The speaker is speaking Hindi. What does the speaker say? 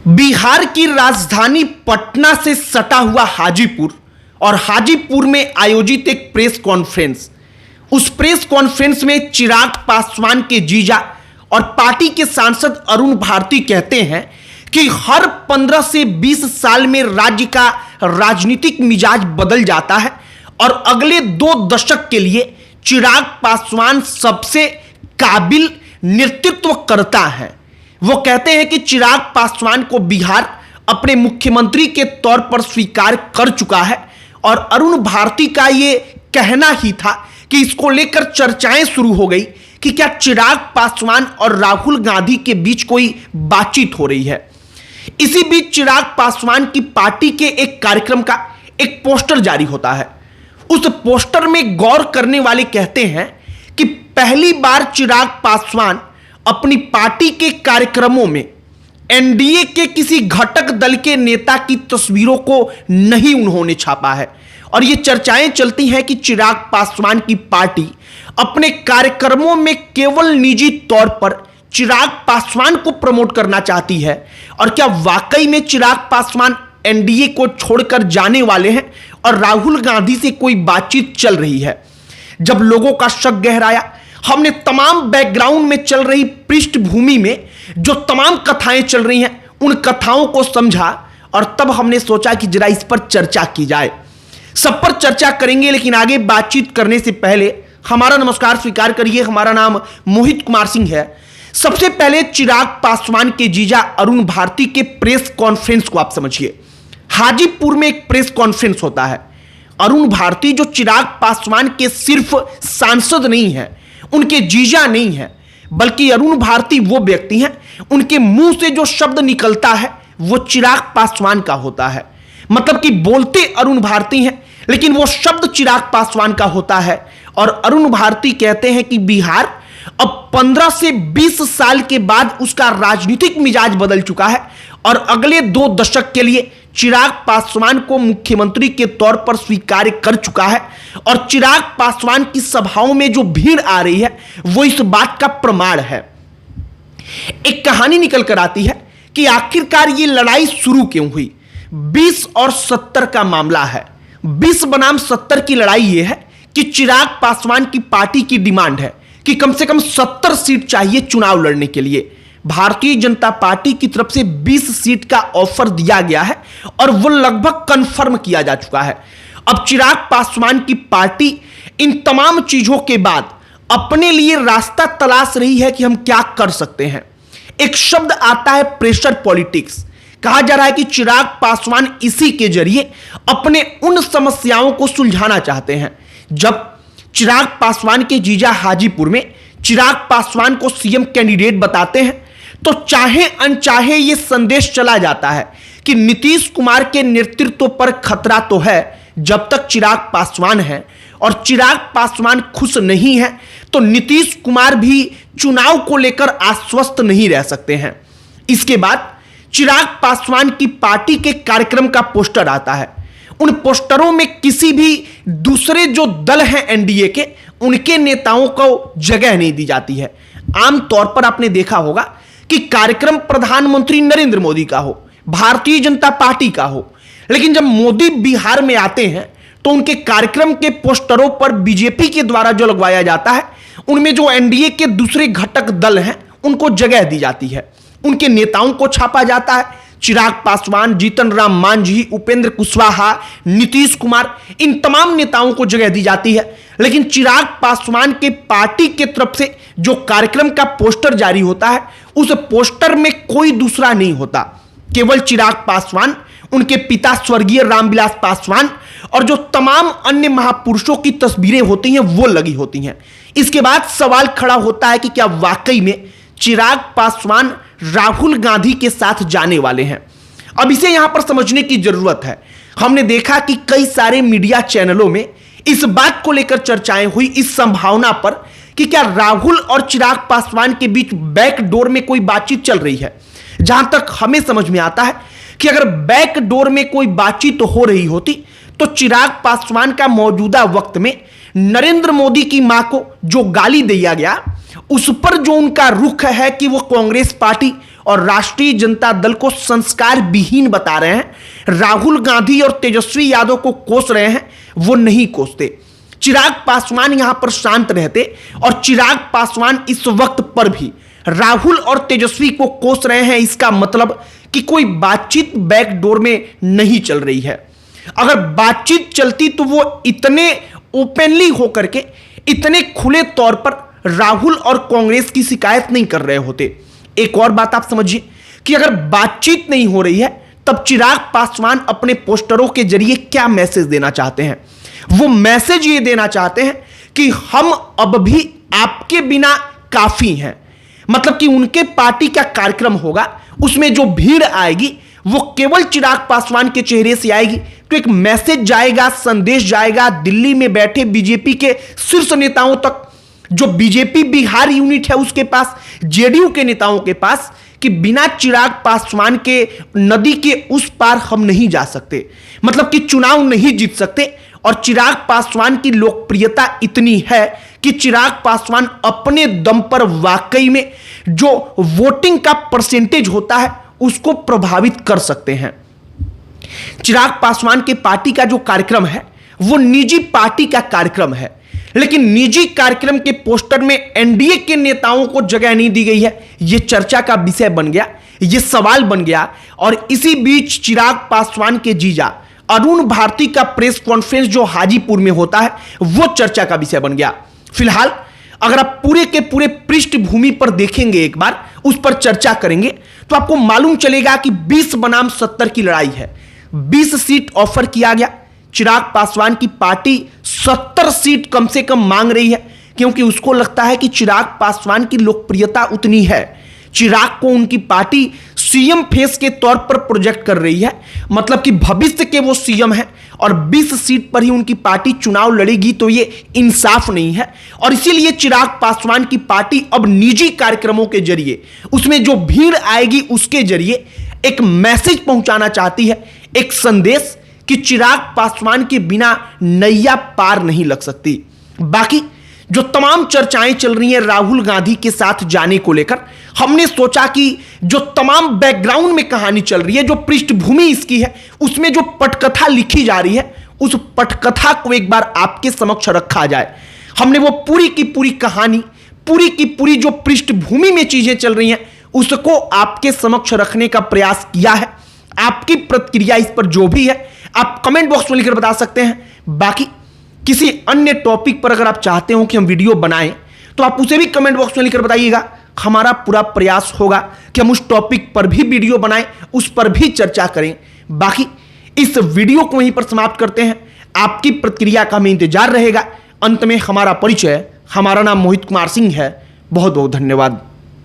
बिहार की राजधानी पटना से सटा हुआ हाजीपुर और हाजीपुर में आयोजित एक प्रेस कॉन्फ्रेंस। उस प्रेस कॉन्फ्रेंस में चिराग पासवान के जीजा और पार्टी के सांसद अरुण भारती कहते हैं कि हर 15 से 20 साल में राज्य का राजनीतिक मिजाज बदल जाता है और अगले 2 दशक के लिए चिराग पासवान सबसे काबिल नेतृत्व करता है। वो कहते हैं कि चिराग पासवान को बिहार अपने मुख्यमंत्री के तौर पर स्वीकार कर चुका है और अरुण भारती का ये कहना ही था कि इसको लेकर चर्चाएं शुरू हो गई कि क्या चिराग पासवान और राहुल गांधी के बीच कोई बातचीत हो रही है। इसी बीच चिराग पासवान की पार्टी के एक कार्यक्रम का एक पोस्टर जारी होता है। उस पोस्टर में गौर करने वाले कहते हैं कि पहली बार चिराग पासवान अपनी पार्टी के कार्यक्रमों में एनडीए के किसी घटक दल के नेता की तस्वीरों को नहीं उन्होंने छापा है और ये चर्चाएं चलती हैं कि चिराग पासवान की पार्टी अपने कार्यक्रमों में केवल निजी तौर पर चिराग पासवान को प्रमोट करना चाहती है। और क्या वाकई में चिराग पासवान एनडीए को छोड़कर जाने वाले हैं और राहुल गांधी से कोई बातचीत चल रही है। जब लोगों का शक गहराया, हमने तमाम बैकग्राउंड में चल रही पृष्ठभूमि में जो तमाम कथाएं चल रही हैं उन कथाओं को समझा और तब हमने सोचा कि जरा इस पर चर्चा की जाए। सब पर चर्चा करेंगे, लेकिन आगे बातचीत करने से पहले हमारा नमस्कार स्वीकार करिए। हमारा नाम मोहित कुमार सिंह है। सबसे पहले चिराग पासवान के जीजा अरुण भारती के प्रेस कॉन्फ्रेंस को आप समझिए। हाजीपुर में एक प्रेस कॉन्फ्रेंस होता है। अरुण भारती जो चिराग पासवान के सिर्फ सांसद नहीं है, उनके जीजा नहीं है, बल्कि अरुण भारती वो व्यक्ति हैं, उनके मुंह से जो शब्द निकलता है वो चिराग पासवान का होता है। मतलब कि बोलते अरुण भारती हैं लेकिन वो शब्द चिराग पासवान का होता है। और अरुण भारती कहते हैं कि बिहार अब 15 से 20 साल के बाद उसका राजनीतिक मिजाज बदल चुका है और अगले 2 दशक के लिए चिराग पासवान को मुख्यमंत्री के तौर पर स्वीकार कर चुका है। और चिराग पासवान की सभाओं में जो भीड़ आ रही है वो इस बात का प्रमाण है। एक कहानी निकल कर आती है कि आखिरकार ये लड़ाई शुरू क्यों हुई। 20 और 70 का मामला है। 20 बनाम 70 की लड़ाई ये है कि चिराग पासवान की पार्टी की डिमांड है कि कम से कम 70 सीट चाहिए चुनाव लड़ने के लिए। भारतीय जनता पार्टी की तरफ से 20 सीट का ऑफर दिया गया है और वो लगभग कंफर्म किया जा चुका है। अब चिराग पासवान की पार्टी इन तमाम चीजों के बाद अपने लिए रास्ता तलाश रही है कि हम क्या कर सकते हैं। एक शब्द आता है प्रेशर पॉलिटिक्स। कहा जा रहा है कि चिराग पासवान इसी के जरिए अपने उन समस्याओं को सुलझाना चाहते हैं। जब चिराग पासवान के जीजा हाजीपुर में चिराग पासवान को सीएम कैंडिडेट बताते हैं तो चाहे अनचाहे यह संदेश चला जाता है कि नीतीश कुमार के नेतृत्व पर खतरा तो है जब तक चिराग पासवान है, और चिराग पासवान खुश नहीं है तो नीतीश कुमार भी चुनाव को लेकर आश्वस्त नहीं रह सकते हैं। इसके बाद चिराग पासवान की पार्टी के कार्यक्रम का पोस्टर आता है। उन पोस्टरों में किसी भी दूसरे जो दल हैं एनडीए के, उनके नेताओं को जगह नहीं दी जाती है। आमतौर पर आपने देखा होगा कि कार्यक्रम प्रधानमंत्री नरेंद्र मोदी का हो, भारतीय जनता पार्टी का हो, लेकिन जब मोदी बिहार में आते हैं तो उनके कार्यक्रम के पोस्टरों पर बीजेपी के द्वारा जो लगवाया जाता है उनमें जो एनडीए के दूसरे घटक दल हैं उनको जगह दी जाती है, उनके नेताओं को छापा जाता है। चिराग पासवान, जीतन राम मांझी, उपेंद्र कुशवाहा, नीतीश कुमार, इन तमाम नेताओं को जगह दी जाती है। लेकिन चिराग पासवान के पार्टी के तरफ से जो कार्यक्रम का पोस्टर जारी होता है उस पोस्टर में कोई दूसरा नहीं होता, केवल चिराग पासवान, उनके पिता स्वर्गीय रामविलास पासवान और जो तमाम अन्य महापुरुषों की तस्वीरें होती हैं वो लगी होती हैं। इसके बाद सवाल खड़ा होता है कि क्या वाकई में चिराग पासवान राहुल गांधी के साथ जाने वाले हैं। अब इसे यहां पर समझने की जरूरत है। हमने देखा कि कई सारे मीडिया चैनलों में इस बात को लेकर चर्चाएं हुई, इस संभावना पर कि क्या राहुल और चिराग पासवान के बीच बैकडोर में कोई बातचीत चल रही है। जहां तक हमें समझ में आता है कि अगर बैकडोर में कोई बातचीत हो रही होती तो चिराग पासवान का मौजूदा वक्त में नरेंद्र मोदी की मां को जो गाली दिया गया उस पर जो उनका रुख है कि वो कांग्रेस पार्टी और राष्ट्रीय जनता दल को संस्कार विहीन बता रहे हैं। राहुल गांधी और तेजस्वी यादव को कोस रहे हैं, वो नहीं कोसते। चिराग पासवान यहां पर शांत रहते और चिराग पासवान इस वक्त पर भी राहुल और तेजस्वी को कोस रहे हैं। इसका मतलब कि कोई बातचीत बैकडोर में नहीं चल रही है। अगर बातचीत चलती तो वो इतने ओपनली होकर के, इतने खुले तौर पर राहुल और कांग्रेस की शिकायत नहीं कर रहे होते। एक और बात आप समझिए कि अगर बातचीत नहीं हो रही है तब चिराग पासवान अपने पोस्टरों के जरिए क्या मैसेज देना चाहते हैं? वो मैसेज ये देना चाहते हैं कि हम अब भी आपके बिना काफी हैं। मतलब कि उनके पार्टी का कार्यक्रम होगा, उसमें जो भीड़ आएगी वो केवल चिराग पासवान के चेहरे से आएगी। तो एक मैसेज जाएगा, संदेश जाएगा दिल्ली में बैठे बीजेपी के शीर्ष नेताओं तक, जो बीजेपी बिहार यूनिट है उसके पास, जेडीयू के नेताओं के पास, कि बिना चिराग पासवान के नदी के उस पार हम नहीं जा सकते। मतलब कि चुनाव नहीं जीत सकते। और चिराग पासवान की लोकप्रियता इतनी है कि चिराग पासवान अपने दम पर वाकई में जो वोटिंग का परसेंटेज होता है उसको प्रभावित कर सकते हैं। चिराग पासवान के पार्टी का जो कार्यक्रम है वो निजी पार्टी का कार्यक्रम है, लेकिन निजी कार्यक्रम के पोस्टर में एनडीए के नेताओं को जगह नहीं दी गई है। यह चर्चा का विषय बन गया, यह सवाल बन गया। और इसी बीच चिराग पासवान के जीजा अरुण भारती का प्रेस कॉन्फ्रेंस जो हाजीपुर में होता है वो चर्चा का विषय बन गया। फिलहाल अगर आप पूरे के पूरे पृष्ठभूमि पर देखेंगे, एक बार उस पर चर्चा करेंगे, तो आपको मालूम चलेगा कि 20 बनाम 70 की लड़ाई है। 20 सीट ऑफर किया गया। चिराग पासवान की पार्टी 70 सीट कम से कम मांग रही है, क्योंकि उसको लगता है कि चिराग पासवान की लोकप्रियता उतनी है। चिराग को उनकी पार्टी सीएम फेस के तौर पर प्रोजेक्ट कर रही है, मतलब कि भविष्य के वो सीएम हैं। और 20 सीट पर ही उनकी पार्टी चुनाव लड़ेगी, तो ये इंसाफ नहीं है। और इसीलिए चिराग पासवान की पार्टी अब निजी कार्यक्रमों के जरिए, उसमें जो भीड़ आएगी उसके जरिए एक मैसेज पहुंचाना चाहती है, एक संदेश कि चिराग पासवान के बिना नैया पार नहीं लग सकती। बाकी जो तमाम चर्चाएं चल रही हैं राहुल गांधी के साथ जाने को लेकर, हमने सोचा कि जो तमाम बैकग्राउंड में कहानी चल रही है, जो पृष्ठभूमि इसकी है, उसमें जो पटकथा लिखी जा रही है, उस पटकथा को एक बार आपके समक्ष रखा जाए। हमने वो पूरी की पूरी कहानी, पूरी की पूरी जो पृष्ठभूमि में चीजें चल रही हैं, उसको आपके समक्ष रखने का प्रयास किया है। आपकी प्रतिक्रिया इस पर जो भी है आप कमेंट बॉक्स में लिखकर बता सकते हैं। बाकी किसी अन्य टॉपिक पर अगर आप चाहते हो कि हम वीडियो बनाएं तो आप उसे भी कमेंट बॉक्स में लिखकर बताइएगा। हमारा पूरा प्रयास होगा कि हम उस टॉपिक पर भी वीडियो बनाएं, उस पर भी चर्चा करें। बाकी इस वीडियो को वहीं पर समाप्त करते हैं। आपकी प्रतिक्रिया का हमें इंतजार रहेगा। अंत में हमारा परिचय, हमारा नाम मोहित कुमार सिंह है। बहुत बहुत धन्यवाद।